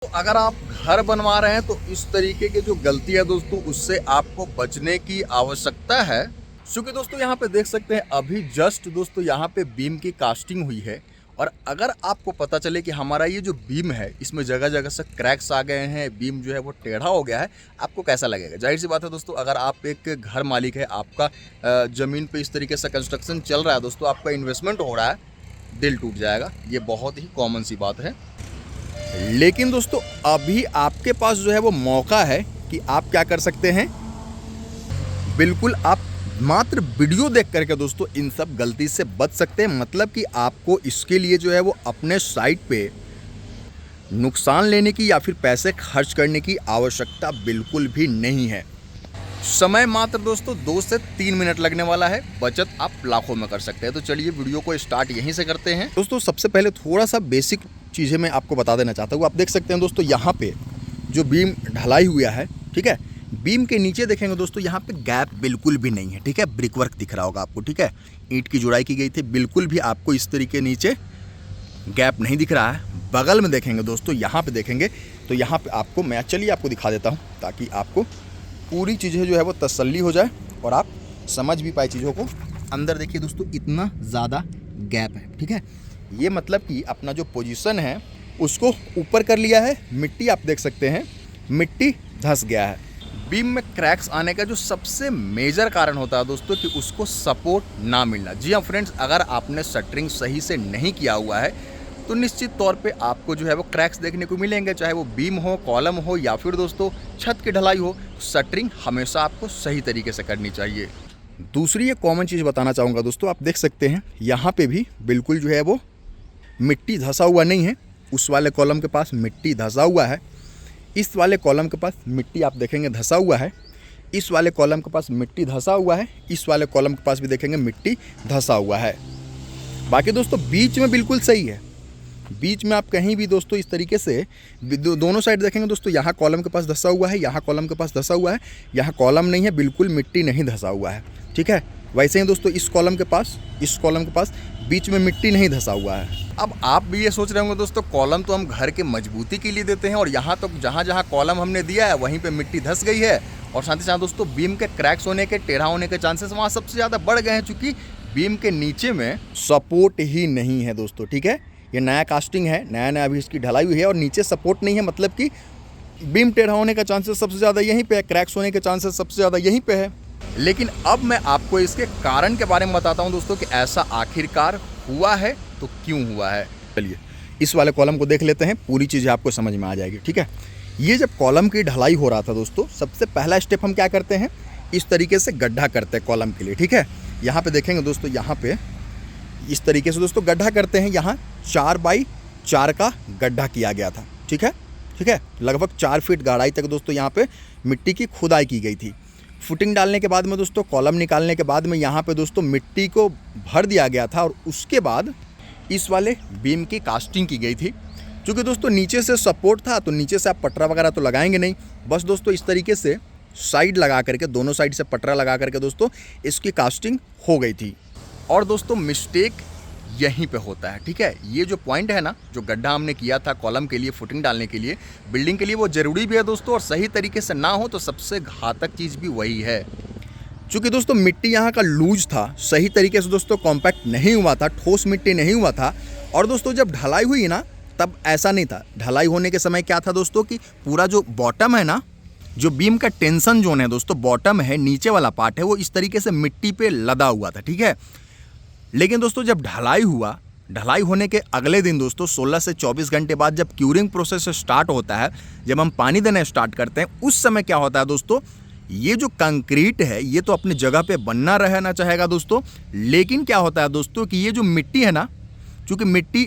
तो अगर आप घर बनवा रहे हैं तो इस तरीके की जो गलती है दोस्तों उससे आपको बचने की आवश्यकता है। क्योंकि दोस्तों यहाँ पे देख सकते हैं अभी जस्ट दोस्तों यहाँ पे बीम की कास्टिंग हुई है। और अगर आपको पता चले कि हमारा ये जो बीम है इसमें जगह जगह से क्रैक्स आ गए हैं, बीम जो है वो टेढ़ा हो गया है, आपको कैसा लगेगा? जाहिर सी बात है दोस्तों, अगर आप एक घर मालिक है, आपका ज़मीन पे इस तरीके से कंस्ट्रक्शन चल रहा है दोस्तों, आपका इन्वेस्टमेंट हो रहा है, दिल टूट जाएगा। ये बहुत ही कॉमन सी बात है। लेकिन दोस्तों अभी आपके पास जो है वो मौका है कि आप क्या कर सकते हैं। बिल्कुल आप मात्र वीडियो देख करके दोस्तों इन सब गलती से बच सकते हैं। मतलब कि आपको इसके लिए जो है वो अपने साइट पे नुकसान लेने की या फिर पैसे खर्च करने की आवश्यकता बिल्कुल भी नहीं है। समय मात्र दोस्तों 2 से 3 मिनट लगने वाला है, बचत आप लाखों में कर सकते हैं। तो चलिए वीडियो को स्टार्ट यहीं से करते हैं। दोस्तों सबसे पहले थोड़ा सा बेसिक चीज़ें मैं आपको बता देना चाहता हूँ। आप देख सकते हैं दोस्तों यहाँ पे जो बीम ढलाई हुआ है, ठीक है, बीम के नीचे देखेंगे दोस्तों यहाँ पे गैप बिल्कुल भी नहीं है, ठीक है, ब्रिक वर्क दिख रहा होगा आपको, ठीक है, ईंट की जुड़ाई की गई थी, बिल्कुल भी आपको इस तरीके नीचे गैप नहीं दिख रहा है। बगल में देखेंगे दोस्तों, यहाँ पे देखेंगे तो यहाँ पे आपको मैं चलिए आपको दिखा देता हूँ ताकि आपको पूरी चीज़ें जो है वो तसल्ली हो जाए और आप समझ भी पाए चीज़ों को। अंदर देखिए दोस्तों इतना ज़्यादा गैप है, ठीक है, ये मतलब कि अपना जो पोजीशन है उसको ऊपर कर लिया है। मिट्टी आप देख सकते हैं, मिट्टी धंस गया है। बीम में क्रैक्स आने का जो सबसे मेजर कारण होता है दोस्तों कि उसको सपोर्ट ना मिलना। जी हाँ फ्रेंड्स, अगर आपने शटरिंग सही से नहीं किया हुआ है तो निश्चित तौर पे आपको जो है वो क्रैक्स देखने को मिलेंगे, चाहे वो बीम हो, कॉलम हो या फिर दोस्तों छत की ढलाई हो। शटरिंग हमेशा आपको सही तरीके से करनी चाहिए। दूसरी एक कॉमन चीज़ बताना चाहूँगा दोस्तों, आप देख सकते हैं यहाँ पे भी बिल्कुल जो है वो मिट्टी धंसा हुआ नहीं है। उस वाले कॉलम के पास मिट्टी धंसा हुआ है, इस वाले कॉलम के पास मिट्टी आप देखेंगे धंसा हुआ है, इस वाले कॉलम के पास मिट्टी धंसा हुआ है, इस वाले कॉलम के पास भी देखेंगे मिट्टी धंसा हुआ है। बाकी दोस्तों बीच में बिल्कुल सही है। बीच में आप कहीं भी दोस्तों इस तरीके से दोनों साइड देखेंगे दोस्तों, यहाँ कॉलम के पास धंसा हुआ है, यहाँ कॉलम के पास धंसा हुआ है, यहाँ कॉलम नहीं है, बिल्कुल मिट्टी नहीं धंसा हुआ है, ठीक है। वैसे ही दोस्तों इस कॉलम के पास, इस कॉलम के पास बीच में मिट्टी नहीं धंसा हुआ है। अब आप भी ये सोच रहे होंगे दोस्तों, कॉलम तो हम घर के मजबूती के लिए देते हैं और यहाँ तो जहाँ जहाँ कॉलम हमने दिया है वहीं पे मिट्टी धंस गई है। और साथ ही साथ दोस्तों बीम के क्रैक्स होने के, टेढ़ा होने के चांसेस वहाँ सबसे ज़्यादा बढ़ गए हैं, चूँकि बीम के नीचे में सपोर्ट ही नहीं है दोस्तों, ठीक है। ये नया कास्टिंग है, नया नया अभी इसकी ढलाई हुई है और नीचे सपोर्ट नहीं है, मतलब कि बीम टेढ़ा होने का चांसेस सबसे ज़्यादा यहीं पे है, क्रैक्स होने के चांसेस सबसे ज़्यादा यहीं पे है। लेकिन अब मैं आपको इसके कारण के बारे में बताता हूं दोस्तों कि ऐसा आखिरकार हुआ है तो क्यों हुआ है। चलिए इस वाले कॉलम को देख लेते हैं, पूरी चीज़ें आपको समझ में आ जाएगी, ठीक है। ये जब कॉलम की ढलाई हो रहा था दोस्तों, सबसे पहला स्टेप हम क्या करते हैं, इस तरीके से गड्ढा करते हैं कॉलम के लिए, ठीक है। यहाँ पे देखेंगे दोस्तों, यहाँ पे इस तरीके से दोस्तों गड्ढा करते हैं। यहाँ 4 बाई 4 का गड्ढा किया गया था, ठीक है, ठीक है, लगभग 4 फीट गहराई तक दोस्तों यहाँ पे मिट्टी की खुदाई की गई थी। फुटिंग डालने के बाद में दोस्तों, कॉलम निकालने के बाद में यहाँ पे दोस्तों मिट्टी को भर दिया गया था और उसके बाद इस वाले बीम की कास्टिंग की गई थी। क्योंकि दोस्तों नीचे से सपोर्ट था तो नीचे से आप पटरा वगैरह तो लगाएंगे नहीं, बस दोस्तों इस तरीके से साइड लगा करके, दोनों साइड से पटरा लगा करके दोस्तों इसकी कास्टिंग हो गई थी। और दोस्तों मिस्टेक यहीं पे होता है, ठीक है। ये जो पॉइंट है ना, जो गड्ढा हमने किया था कॉलम के लिए, फुटिंग डालने के लिए, बिल्डिंग के लिए, वो ज़रूरी भी है दोस्तों। और सही तरीके से ना हो तो सबसे घातक चीज़ भी वही है। चूँकि दोस्तों मिट्टी यहाँ का लूज था, सही तरीके से दोस्तों कॉम्पैक्ट नहीं हुआ था, ठोस मिट्टी नहीं हुआ था। और दोस्तों जब ढलाई हुई ना तब ऐसा नहीं था। ढलाई होने के समय क्या था दोस्तों कि पूरा जो बॉटम है ना, जो बीम का टेंशन जोन है दोस्तों, बॉटम है, नीचे वाला पार्ट है, वो इस तरीके से मिट्टी पे लदा हुआ था, ठीक है। लेकिन दोस्तों जब ढलाई हुआ, ढलाई होने के अगले दिन दोस्तों 16 से 24 घंटे बाद जब क्यूरिंग प्रोसेस स्टार्ट होता है, जब हम पानी देना स्टार्ट करते हैं, उस समय क्या होता है दोस्तों, ये जो कंक्रीट है ये तो अपनी जगह पे बनना रहना चाहेगा दोस्तों। लेकिन क्या होता है दोस्तों कि ये जो मिट्टी है ना, चूँकि मिट्टी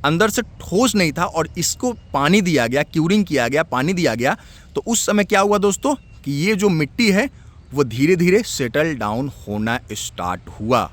अंदर से ठोस नहीं था और इसको पानी दिया गया, क्यूरिंग किया गया, पानी दिया गया, तो उस समय क्या हुआ दोस्तों कि ये जो मिट्टी है वो धीरे धीरे सेटल डाउन होना स्टार्ट हुआ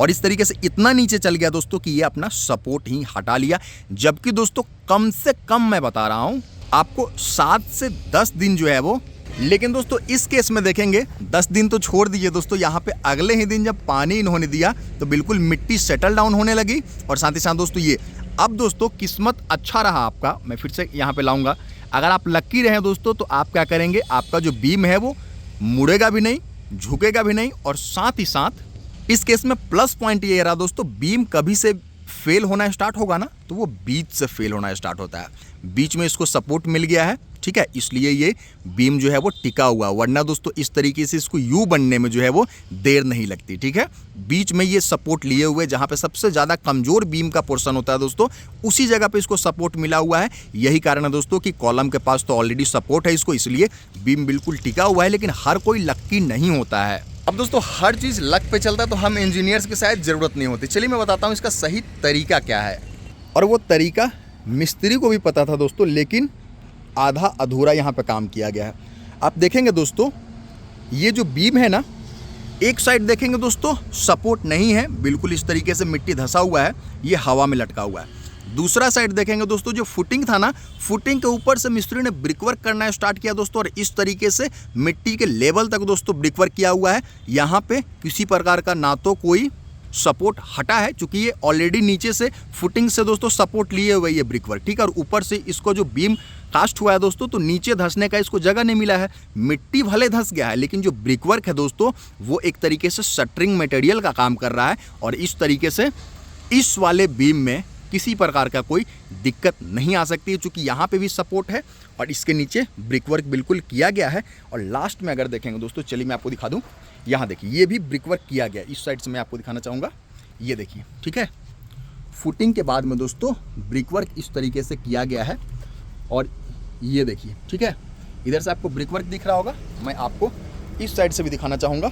और इस तरीके से इतना नीचे चल गया दोस्तों कि ये अपना सपोर्ट ही हटा लिया। जबकि दोस्तों कम से कम मैं बता रहा हूं आपको 7 से 10 दिन जो है वो, लेकिन दोस्तों इस केस में देखेंगे 10 दिन तो छोड़ दीजिए दोस्तों, यहाँ पे अगले ही दिन जब पानी इन्होंने दिया तो बिल्कुल मिट्टी सेटल डाउन होने लगी। और साथ ही साथ दोस्तों ये अब दोस्तों किस्मत अच्छा रहा आपका, मैं फिर से यहाँ पे लाऊंगा, अगर आप लक्की रहे दोस्तों तो आप क्या करेंगे, आपका जो बीम है वो मुड़ेगा भी नहीं, झुकेगा भी नहीं, और साथ ही साथ इस केस में प्लस पॉइंट ये रहा दोस्तों, बीम कभी से फेल होना स्टार्ट होगा ना तो वो बीच से फेल होना स्टार्ट होता है। बीच में इसको सपोर्ट मिल गया है, ठीक है, इसलिए ये बीम जो है वो टिका हुआ, वरना दोस्तों इस तरीके से इसको यू बनने में जो है वो देर नहीं लगती, ठीक है। बीच में ये सपोर्ट लिए हुए, जहां पे सबसे ज़्यादा कमजोर बीम का पोर्शन होता है दोस्तों, उसी जगह पे इसको सपोर्ट मिला हुआ है। यही कारण है दोस्तों कि कॉलम के पास तो ऑलरेडी सपोर्ट है इसको, इसलिए बीम बिल्कुल टिका हुआ है। लेकिन हर कोई लक्की नहीं होता है। अब दोस्तों हर चीज़ लक पे चलता है तो हम इंजीनियर्स की शायद ज़रूरत नहीं होती। चलिए मैं बताता हूँ इसका सही तरीका क्या है, और वो तरीका मिस्त्री को भी पता था दोस्तों, लेकिन आधा अधूरा यहाँ पे काम किया गया है। आप देखेंगे दोस्तों, ये जो बीम है ना, एक साइड देखेंगे दोस्तों सपोर्ट नहीं है, बिल्कुल इस तरीके से मिट्टी धंसा हुआ है, ये हवा में लटका हुआ है। दूसरा साइड देखेंगे दोस्तों, जो फुटिंग था ना, फुटिंग के ऊपर से मिस्त्री ने ब्रिकवर्क करना स्टार्ट किया दोस्तों, और इस तरीके से मिट्टी के लेवल तक दोस्तों ब्रिकवर्क किया हुआ है। यहाँ पे किसी प्रकार का ना तो कोई सपोर्ट हटा है, क्योंकि ये ऑलरेडी नीचे से फुटिंग से दोस्तों सपोर्ट लिए हुए ये ब्रिकवर्क, ठीक है, और ऊपर से इसको जो बीम कास्ट हुआ है दोस्तों, तो नीचे धंसने का इसको जगह नहीं मिला है। मिट्टी भले धंस गया है, लेकिन जो ब्रिकवर्क है दोस्तों वो एक तरीके से शटरिंग मटेरियल का काम कर रहा है, और इस तरीके से इस वाले बीम में किसी प्रकार का कोई दिक्कत नहीं आ सकती है, क्योंकि यहाँ पे भी सपोर्ट है और इसके नीचे ब्रिकवर्क बिल्कुल किया गया है। और लास्ट में अगर देखेंगे दोस्तों, चलिए मैं आपको दिखा दूँ, यहाँ देखिए ये भी ब्रिकवर्क किया गया, इस साइड से मैं आपको दिखाना चाहूँगा, ये देखिए, ठीक है, फुटिंग के बाद में दोस्तों ब्रिकवर्क इस तरीके से किया गया है। और ये देखिए, ठीक है, इधर से आपको ब्रिकवर्क दिख रहा होगा, मैं आपको इस साइड से भी दिखाना चाहूँगा,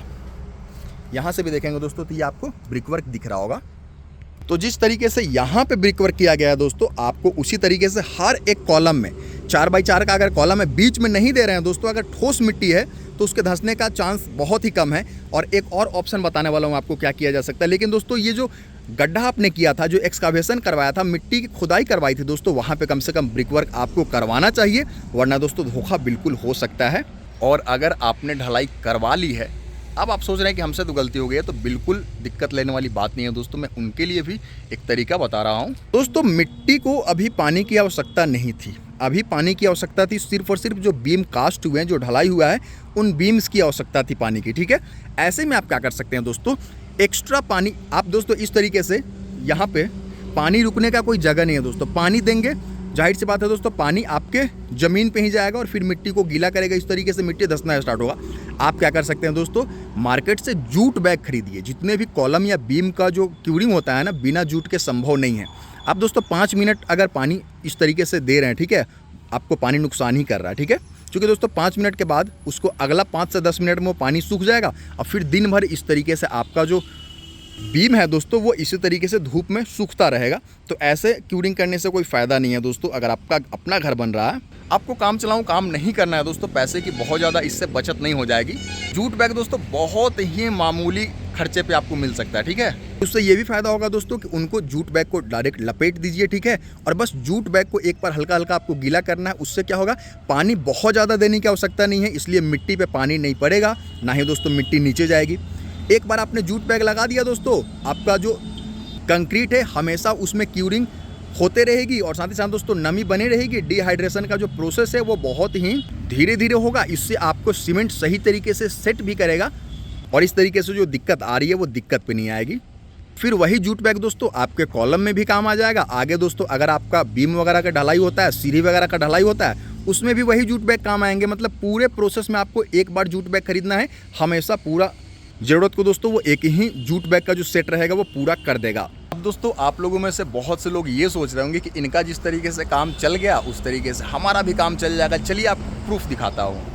यहाँ से भी देखेंगे दोस्तों तो ये आपको ब्रिकवर्क दिख रहा होगा। तो जिस तरीके से यहाँ पे ब्रिकवर्क किया गया है दोस्तों, आपको उसी तरीके से हर एक कॉलम में 4x4 का अगर कॉलम है, बीच में नहीं दे रहे हैं दोस्तों, अगर ठोस मिट्टी है तो उसके धंसने का चांस बहुत ही कम है। और एक और ऑप्शन बताने वाला हूँ आपको क्या किया जा सकता है। लेकिन दोस्तों ये जो गड्ढा आपने किया था, जो एक्सकावेशन करवाया था, मिट्टी की खुदाई करवाई थी दोस्तों, वहाँ पे कम से कम ब्रिकवर्क आपको करवाना चाहिए, वरना दोस्तों धोखा बिल्कुल हो सकता है। और अगर आपने ढलाई करवा ली है, अब आप सोच रहे हैं कि हमसे तो गलती हो गई है, तो बिल्कुल दिक्कत लेने वाली बात नहीं है दोस्तों, मैं उनके लिए भी एक तरीका बता रहा हूँ। दोस्तों मिट्टी को अभी पानी की आवश्यकता नहीं थी, अभी पानी की आवश्यकता थी सिर्फ और सिर्फ जो बीम कास्ट हुए हैं, जो ढलाई हुआ है, उन बीम्स की आवश्यकता थी पानी की, ठीक है। ऐसे में आप क्या कर सकते हैं दोस्तों, एक्स्ट्रा पानी आप दोस्तों इस तरीके से, यहाँ पे पानी रुकने का कोई जगह नहीं है दोस्तों, पानी देंगे, जाहिर सी बात है दोस्तों पानी आपके ज़मीन पे ही जाएगा और फिर मिट्टी को गीला करेगा, इस तरीके से मिट्टी धंसना स्टार्ट होगा। आप क्या कर सकते हैं दोस्तों, मार्केट से जूट बैग खरीदिए। जितने भी कॉलम या बीम का जो क्यूरिंग होता है ना, बिना जूट के संभव नहीं है। आप दोस्तों 5 मिनट अगर पानी इस तरीके से दे रहे हैं, ठीक है, आपको पानी नुकसान ही कर रहा है, ठीक है, क्योंकि दोस्तों 5 मिनट के बाद उसको अगला 5 से 10 मिनट में वो पानी सूख जाएगा, और फिर दिन भर इस तरीके से आपका जो बीम है दोस्तों वो इसी तरीके से धूप में सूखता रहेगा। तो ऐसे क्यूरिंग करने से कोई फ़ायदा नहीं है दोस्तों। अगर आपका अपना घर बन रहा है, आपको काम चलाऊं काम नहीं करना है दोस्तों, पैसे की बहुत ज़्यादा इससे बचत नहीं हो जाएगी। जूट बैग दोस्तों बहुत ही मामूली खर्चे पे आपको मिल सकता है, ठीक है। उससे ये भी फ़ायदा होगा दोस्तों कि उनको जूट बैग को डायरेक्ट लपेट दीजिए, ठीक है, और बस जूट बैग को एक बार हल्का हल्का आपको गीला करना है। उससे क्या होगा, पानी बहुत ज़्यादा देने की आवश्यकता नहीं है, इसलिए मिट्टी पे पानी नहीं पड़ेगा, ना ही दोस्तों मिट्टी नीचे जाएगी। एक बार आपने जूट बैग लगा दिया दोस्तों, आपका जो कंक्रीट है हमेशा उसमें क्यूरिंग होते रहेगी, और साथ ही साथ दोस्तों नमी बनी रहेगी। डिहाइड्रेशन का जो प्रोसेस है वो बहुत ही धीरे धीरे होगा, इससे आपको सीमेंट सही तरीके से सेट भी करेगा, और इस तरीके से जो दिक्कत आ रही है वो दिक्कत पे नहीं आएगी। फिर वही जूट बैग दोस्तों आपके कॉलम में भी काम आ जाएगा। आगे दोस्तों अगर आपका बीम वगैरह का ढलाई होता है, सीढ़ी वगैरह का ढलाई होता है, उसमें भी वही जूट बैग काम आएंगे। मतलब पूरे प्रोसेस में आपको एक बार जूट बैग खरीदना है, हमेशा पूरा ज़रूरत को दोस्तों वो एक ही जूट बैग का जो सेट रहेगा वो पूरा कर देगा। अब दोस्तों आप लोगों में से बहुत से लोग ये सोच रहे होंगे कि इनका जिस तरीके से काम चल गया उस तरीके से हमारा भी काम चल जाएगा। चलिए आपको प्रूफ दिखाता हूँ।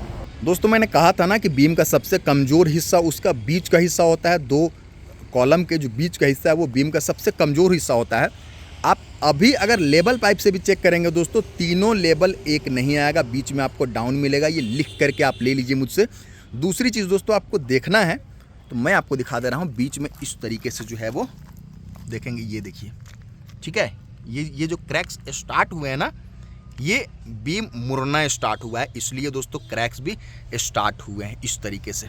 दोस्तों मैंने कहा था ना कि बीम का सबसे कमज़ोर हिस्सा उसका बीच का हिस्सा होता है। 2 कॉलम के जो बीच का हिस्सा है वो बीम का सबसे कमज़ोर हिस्सा होता है। आप अभी अगर लेबल पाइप से भी चेक करेंगे दोस्तों, तीनों लेबल एक नहीं आएगा, बीच में आपको डाउन मिलेगा। ये लिख करके आप ले लीजिए मुझसे। दूसरी चीज़ दोस्तों आपको देखना है तो मैं आपको दिखा दे रहा हूँ, बीच में इस तरीके से जो है वो देखेंगे, ये देखिए, ठीक है, ये जो क्रैक्स स्टार्ट हुए हैं ना, ये बीम मुड़ना स्टार्ट हुआ है, इसलिए दोस्तों क्रैक्स भी स्टार्ट हुए हैं इस तरीके से,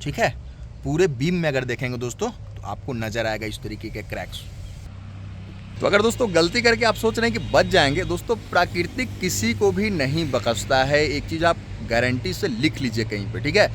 ठीक है। पूरे बीम में अगर देखेंगे दोस्तों तो आपको नज़र आएगा इस तरीके के क्रैक्स। तो अगर दोस्तों गलती करके आप सोच रहे हैं कि बच जाएंगे, दोस्तों प्राकृतिक किसी को भी नहीं बख्शता है। एक चीज़ आप गारंटी से लिख लीजिए कहीं पे, ठीक है।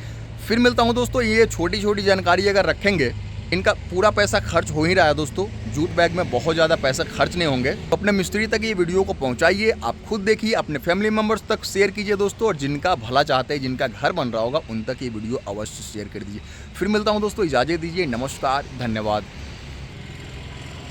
फिर मिलता हूँ दोस्तों। ये छोटी छोटी जानकारी अगर रखेंगे, इनका पूरा पैसा खर्च हो ही रहा है दोस्तों, जूट बैग में बहुत ज़्यादा पैसा खर्च नहीं होंगे। तो अपने मिस्त्री तक ये वीडियो को पहुंचाइए, आप खुद देखिए, अपने फैमिली मेम्बर्स तक शेयर कीजिए दोस्तों, और जिनका भला चाहते हैं, जिनका घर बन रहा होगा, उन तक ये वीडियो अवश्य शेयर कर दीजिए। फिर मिलता हूं दोस्तों, इजाज़त दीजिए, नमस्कार, धन्यवाद।